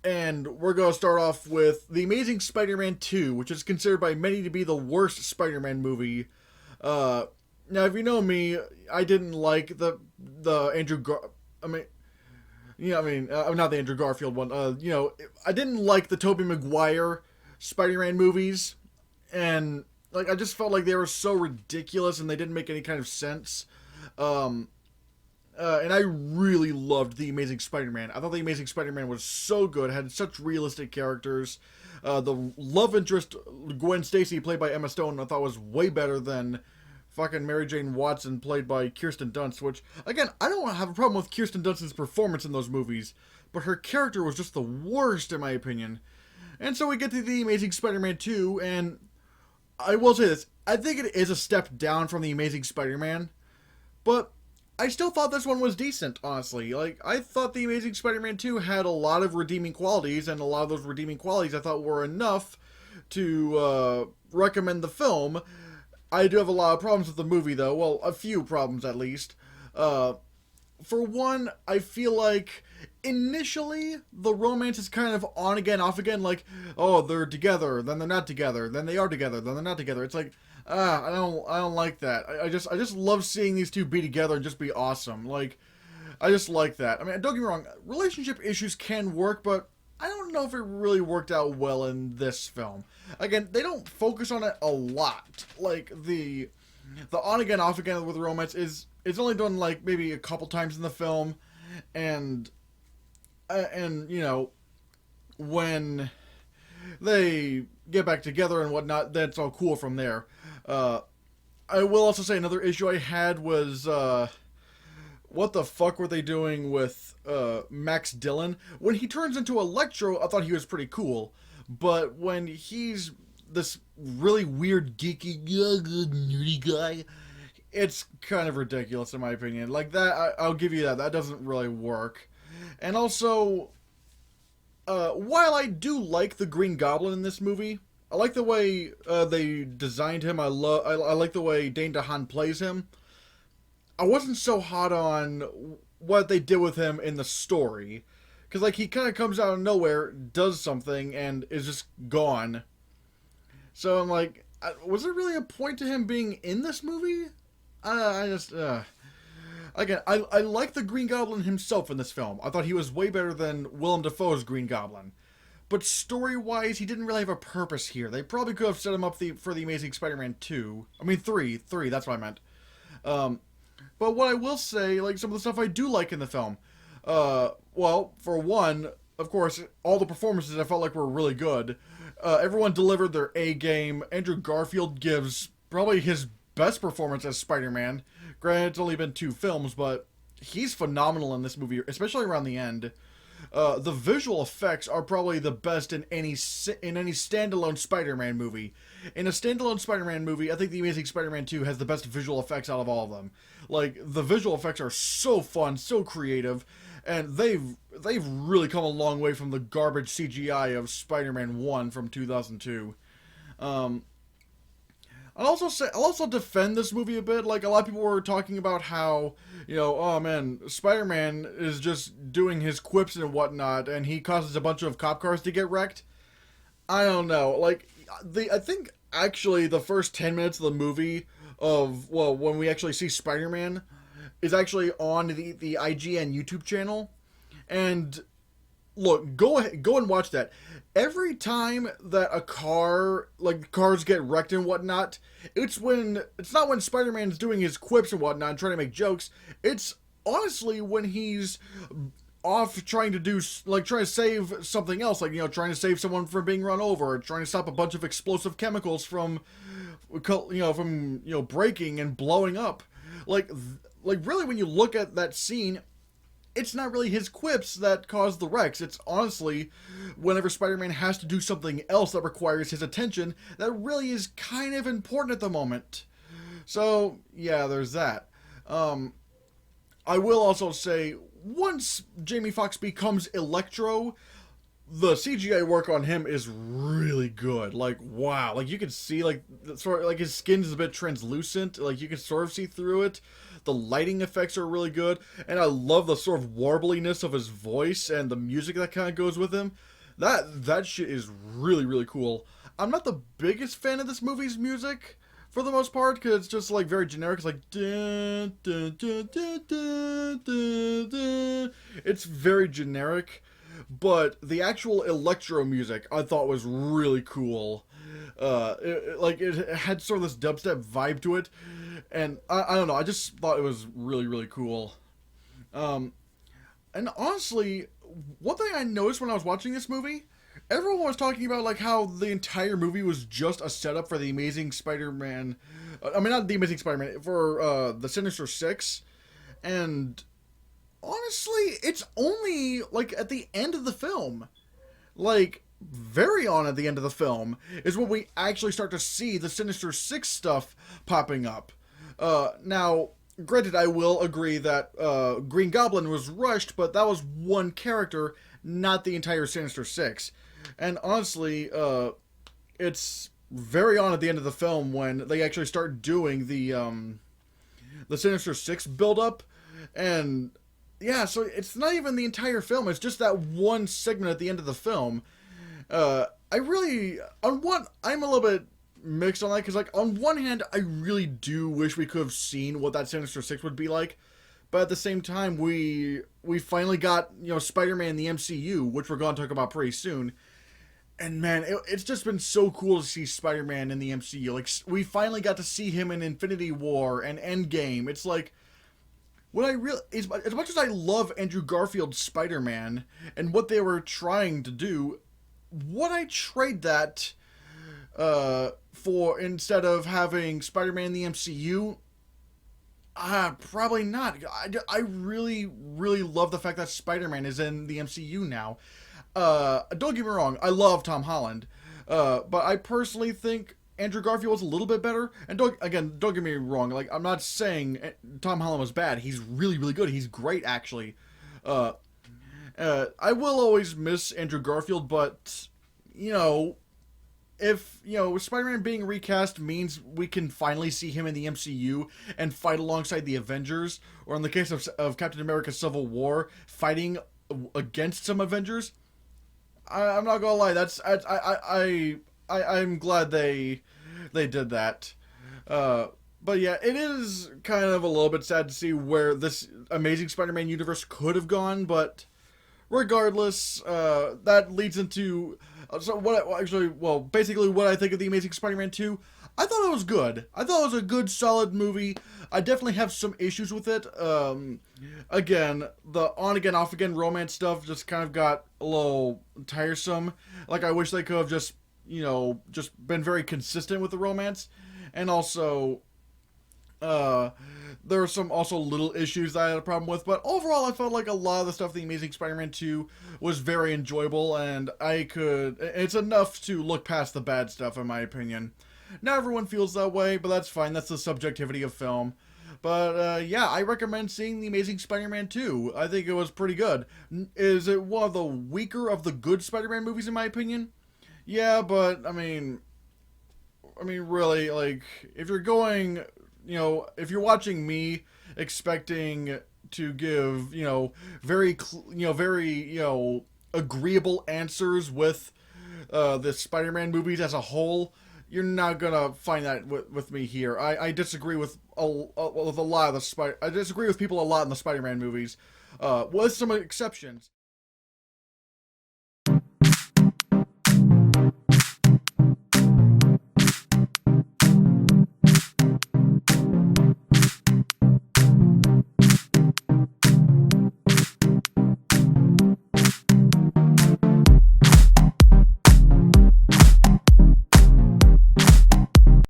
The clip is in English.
And we're going to start off with The Amazing Spider-Man 2, which is considered by many to be the worst Spider-Man movie. Uh, Now, if you know me, I didn't like the Andrew I mean, not the Andrew Garfield one. I didn't like the Tobey Maguire Spider-Man movies, and like I just felt like they were so ridiculous and they didn't make any kind of sense. Um, and I really loved The Amazing Spider-Man. I thought The Amazing Spider-Man was so good, had such realistic characters. The love interest, Gwen Stacy, played by Emma Stone, I thought was way better than fucking Mary Jane Watson, played by Kirsten Dunst, which, again, I don't have a problem with Kirsten Dunst's performance in those movies, but her character was just the worst, in my opinion. And so we get to The Amazing Spider-Man 2, and I will say this, I think it is a step down from The Amazing Spider-Man, but I still thought this one was decent, honestly. Like, I thought The Amazing Spider-Man 2 had a lot of redeeming qualities, and a lot of those redeeming qualities I thought were enough to recommend the film. I do have a lot of problems with the movie, though. Well, a few problems, at least. Uh, for one, I feel like initially the romance is kind of on again, off again. Like, oh, they're together, then they're not together, then they are together, then they're not together. It's like, I don't like that. I just love seeing these two be together and just be awesome. Like, I just like that. I mean, don't get me wrong, relationship issues can work, but I don't know if it really worked out well in this film. Again, they don't focus on it a lot. Like the on again, off again with romance is it's only done like maybe a couple times in the film, and you know when they get back together and whatnot, that's all cool from there. Uh, I will also say another issue I had was what the fuck were they doing with Max Dillon? When he turns into Electro, I thought he was pretty cool, but when he's this really weird, geeky, nerdy guy, it's kind of ridiculous in my opinion. Like that, I'll give you that. That doesn't really work. And also, while I do like the Green Goblin in this movie, I like the way they designed him. I like the way Dane DeHaan plays him. I wasn't so hot on what they did with him in the story, because like he kind of comes out of nowhere, does something, and is just gone. So I'm like, was there really a point to him being in this movie? I just again, I like the Green Goblin himself in this film. I thought he was way better than Willem Dafoe's Green Goblin. But story-wise, he didn't really have a purpose here. They probably could have set him up for the Amazing Spider-Man 2. I mean, 3. That's what I meant. Um, but what I will say, like, some of the stuff I do like in the film. Well, for one, of course, all the performances I felt like were really good. Everyone delivered their A game. Andrew Garfield gives probably his best performance as Spider-Man. Granted, it's only been 2 films, but he's phenomenal in this movie, especially around the end. The visual effects are probably the best in any standalone Spider-Man movie. In a standalone Spider-Man movie, I think The Amazing Spider-Man 2 has the best visual effects out of all of them. Like, the visual effects are so fun, so creative, and they've really come a long way from the garbage CGI of Spider-Man 1 from 2002. Um, I'll also defend this movie a bit. Like a lot of people were talking about how, oh man, Spider-Man is just doing his quips and whatnot, and he causes a bunch of cop cars to get wrecked. I don't know. Like I think actually the first 10 minutes of the movie when we actually see Spider-Man is actually on the IGN YouTube channel, and look, go and watch that. Every time that cars get wrecked and whatnot, it's not when Spider-Man's doing his quips and whatnot and trying to make jokes. It's honestly when he's off trying to save something else, like trying to save someone from being run over, or trying to stop a bunch of explosive chemicals from breaking and blowing up. Like really, when you look at that scene, it's not really his quips that cause the wrecks. It's honestly whenever Spider-Man has to do something else that requires his attention that really is kind of important at the moment. So, yeah, there's that. I will also say, once Jamie Foxx becomes Electro, the CGI work on him is really good. Like, wow. Like, you can see, like, sort of, like his skin is a bit translucent. Like, you can sort of see through it. The lighting effects are really good, and I love the sort of warbliness of his voice and the music that kind of goes with him. That shit is really really cool. I'm not the biggest fan of this movie's music for the most part because it's just like very generic. It's like dun, dun, dun, dun, dun, dun, dun. It's very generic, but the actual electro music I thought was really cool. It had sort of this dubstep vibe to it, and I don't know. I just thought it was really really cool. Um, and honestly, one thing I noticed when I was watching this movie, everyone was talking about like how the entire movie was just a setup for the Amazing Spider-Man. I mean, not the Amazing Spider-Man, for the Sinister Six, and honestly, it's only like at the end of the film, like very on at the end of the film, is when we actually start to see the Sinister Six stuff popping up. Now, granted, I will agree that Green Goblin was rushed, but that was one character, not the entire Sinister Six. And honestly, it's very on at the end of the film when they actually start doing the Sinister Six build up, and yeah, so it's not even the entire film. It's just that one segment at the end of the film. I really, I'm a little bit mixed on that because, like, on one hand, I really do wish we could have seen what that Sinister Six would be like, but at the same time, we finally got Spider-Man in the MCU, which we're going to talk about pretty soon. And man, it's just been so cool to see Spider-Man in the MCU. Like, we finally got to see him in Infinity War and Endgame. It's like, what I really, as much as I love Andrew Garfield's Spider-Man and what they were trying to do, would I trade that for instead of having Spider-Man in the MCU? Probably not. I really, really love the fact that Spider-Man is in the MCU now. Don't get me wrong, I love Tom Holland, but I personally think Andrew Garfield was a little bit better. And don't get me wrong, like, I'm not saying Tom Holland was bad. He's really, really good. He's great, actually. I will always miss Andrew Garfield, but, if, Spider-Man being recast means we can finally see him in the MCU and fight alongside the Avengers, or in the case of Captain America Civil War, fighting against some Avengers, I'm not gonna lie. I'm glad they did that. But yeah, it is kind of a little bit sad to see where this Amazing Spider-Man universe could have gone. But regardless, that leads into basically what I think of the Amazing Spider-Man 2. I thought it was good. I thought it was a good, solid movie. I definitely have some issues with it. Again, the on-again, off-again romance stuff just kind of got a little tiresome. Like, I wish they could have just been very consistent with the romance. And also, there were some also little issues that I had a problem with. But overall, I felt like a lot of the stuff in The Amazing Spider-Man 2 was very enjoyable. And it's enough to look past the bad stuff, in my opinion. Not everyone feels that way, but that's fine. That's the subjectivity of film. But, yeah, I recommend seeing The Amazing Spider-Man 2. I think it was pretty good. Is it one of the weaker of the good Spider-Man movies, in my opinion? Yeah, but, I mean, really, like, if you're going, if you're watching me expecting to give, very, agreeable answers with the Spider-Man movies as a whole, you're not gonna find that with me here. I disagree with a lot of the I disagree with people a lot in the Spider-Man movies, with some exceptions.